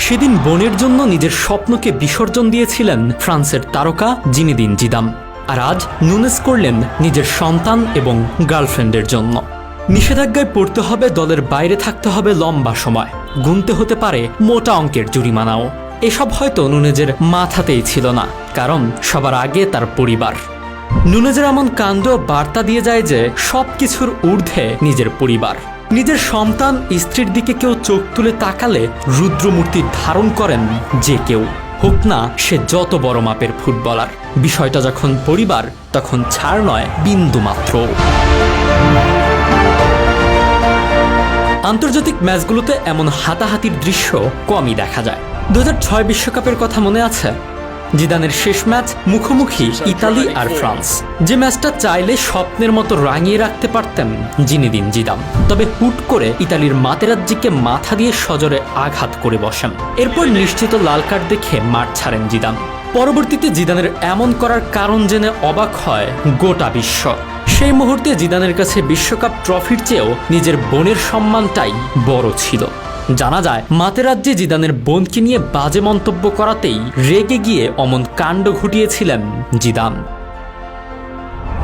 সেদিন বোনের জন্য নিজের স্বপ্নকে বিসর্জন দিয়েছিলেন ফ্রান্সের তারকা জিনেদিন জিদান। আর আজ নুনেজ করলেন নিজের সন্তান এবং গার্লফ্রেন্ডের জন্য। নিষেধাজ্ঞায় পড়তে হবে, দলের বাইরে থাকতে হবে লম্বা সময়, গুনতে হতে পারে মোটা অঙ্কের জরিমানাও। এসব হয়তো নুনেজের মাথাতেই ছিল না, কারণ সবার আগে তার পরিবার। নুনেজের এমন কাণ্ড বার্তা দিয়ে যায় যে সবকিছুর ঊর্ধ্বে নিজের পরিবার। নিজের সন্তান স্ত্রীর দিকে কেউ চোখ তুলে তাকালে রুদ্রমূর্তি ধারণ করেন যে কেউ, হোক না সে যত বড় মাপের ফুটবলার। বিষয়টা যখন পরিবার, তখন ছাড় নয় বিন্দু মাত্র। আন্তর্জাতিক ম্যাচগুলোতে এমন হাতাহাতির দৃশ্য কমই দেখা যায়। 2006 বিশ্বকাপের কথা মনে আছে? জিদানের শেষ ম্যাচ মুখোমুখি ইতালি আর ফ্রান্স, যে ম্যাচটা চাইলে স্বপ্নের মতো রাঙিয়ে রাখতে পারতেন জিনেদিন জিদান। তবে হুট করে ইতালির মাতেরাজ্জিকে মাথা দিয়ে সজোরে আঘাত করে বসেন। এরপর নিশ্চিত লাল কার্ড দেখে মাঠ ছাড়েন জিদান। পরবর্তীতে জিদানের এমন করার কারণ জেনে অবাক হয় গোটা বিশ্ব। সেই মুহূর্তে জিদানের কাছে বিশ্বকাপ ট্রফির চেয়েও নিজের বোনের সম্মানটাই বড় ছিল। জানা যায় মাতেরাজ্জি জিদানের বোনকে নিয়ে বাজে মন্তব্য করাতেই রেগে গিয়ে অমন কাণ্ড ঘটিয়েছিলেন জিদান।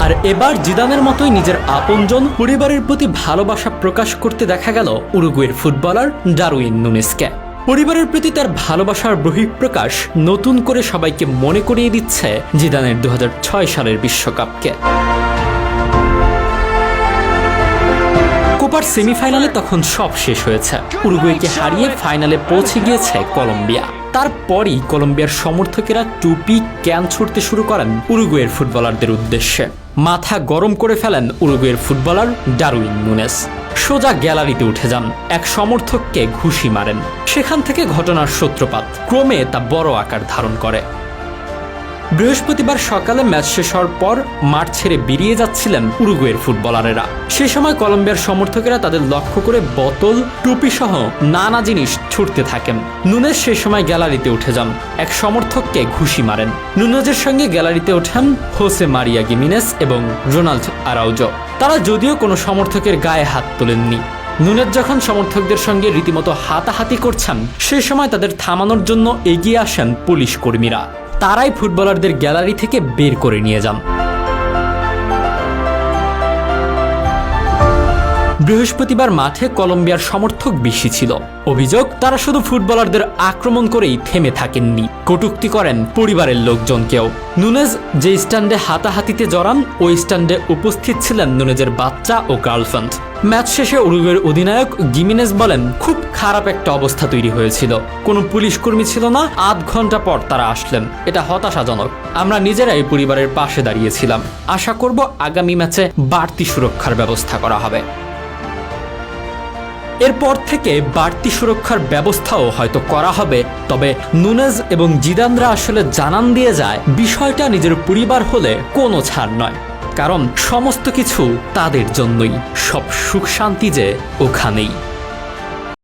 আর এবার জিদানের মতোই নিজের আপনজন পরিবারের প্রতি ভালোবাসা প্রকাশ করতে দেখা গেল উরুগুয়ের ফুটবলার ডারউইন নুনেজকে। পরিবারের প্রতি তার ভালোবাসার বহিঃপ্রকাশ নতুন করে সবাইকে মনে করিয়ে দিচ্ছে জিদানের 2006 সালের বিশ্বকাপকে। কোপার সেমিফাইনালে তখন সব শেষ হয়েছে। উরুগুয়েকে হারিয়ে ফাইনালে পৌঁছে গিয়েছে কলম্বিয়া। তারপরই কলম্বিয়ার সমর্থকেরা টুপি ক্যান ছুড়তে শুরু করেন উরুগুয়ের ফুটবলারদের উদ্দেশ্যে। মাথা গরম করে ফেলেন উরুগুয়ের ফুটবলার ডারউইন নুনেজ। সোজা গ্যালারিতে উঠে যান, এক সমর্থককে ঘুষি মারেন। সেখান থেকে ঘটনার সূত্রপাত ক্রমে তা বড় আকার ধারণ করে। বৃহস্পতিবার সকালে ম্যাচ শেষ হওয়ার পর মাঠ ছেড়ে বেরিয়ে যাচ্ছিলেন উরুগুয়ের ফুটবলারেরা। সে সময় কলম্বিয়ার সমর্থকেরা তাদের লক্ষ্য করে বোতল, টুপি সহ নানা জিনিস ছুটতে থাকেন। নুনেজ সে সময় গ্যালারিতে উঠে যান, এক সমর্থককে ঘুষি মারেন। নুনেজের সঙ্গে গ্যালারিতে ওঠেন হোসে মারিয়া গিমিনেজ এবং রোনাল্ড আরাউজো। তারা যদিও কোনো সমর্থকের গায়ে হাত তোলেননি। নুনেজ যখন সমর্থকদের সঙ্গে রীতিমতো হাতাহাতি করছেন, সে সময় তাদের থামানোর জন্য এগিয়ে আসেন পুলিশ কর্মীরা। তারাই ফুটবলারদের গ্যালারি থেকে বের করে নিয়ে যান। বৃহস্পতিবার মাঠে কলম্বিয়ার সমর্থক বেশি ছিল। অভিযোগ, তারা শুধু ফুটবলারদের আক্রমণ করেই থেমে থাকেননি, কটূক্তি করেন পরিবারের লোকজনকেও। নুনেজ যে স্ট্যান্ডে হাতাহাতিতে জড়ান, ওই স্ট্যান্ডে উপস্থিত ছিলেন নুনেজের বাচ্চা ও গার্লফ্রেন্ড। ম্যাচ শেষে উরুগুয়ের অধিনায়ক গিমিনেজ বলেন, খুব খারাপ একটা অবস্থা তৈরি হয়েছিল। কোনো পুলিশ কর্মী ছিল না, আধ ঘন্টা পর তারা আসলেন। এটা হতাশাজনক। আমরা নিজেরাই পরিবারের পাশে দাঁড়িয়েছিলাম। আশা করব আগামী ম্যাচে বাড়তি সুরক্ষার ব্যবস্থা করা হবে। এরপর থেকে বাড়তি সুরক্ষার ব্যবস্থাও হয়তো করা হবে। তবে নুনেজ এবং জিদানরা আসলে জানান দিয়ে যায়, বিষয়টা নিজের পরিবার হলে কোনো ছাড় নয়, কারণ সমস্ত কিছু তাদের জন্যই। সব সুখ শান্তি যে ওখানেই।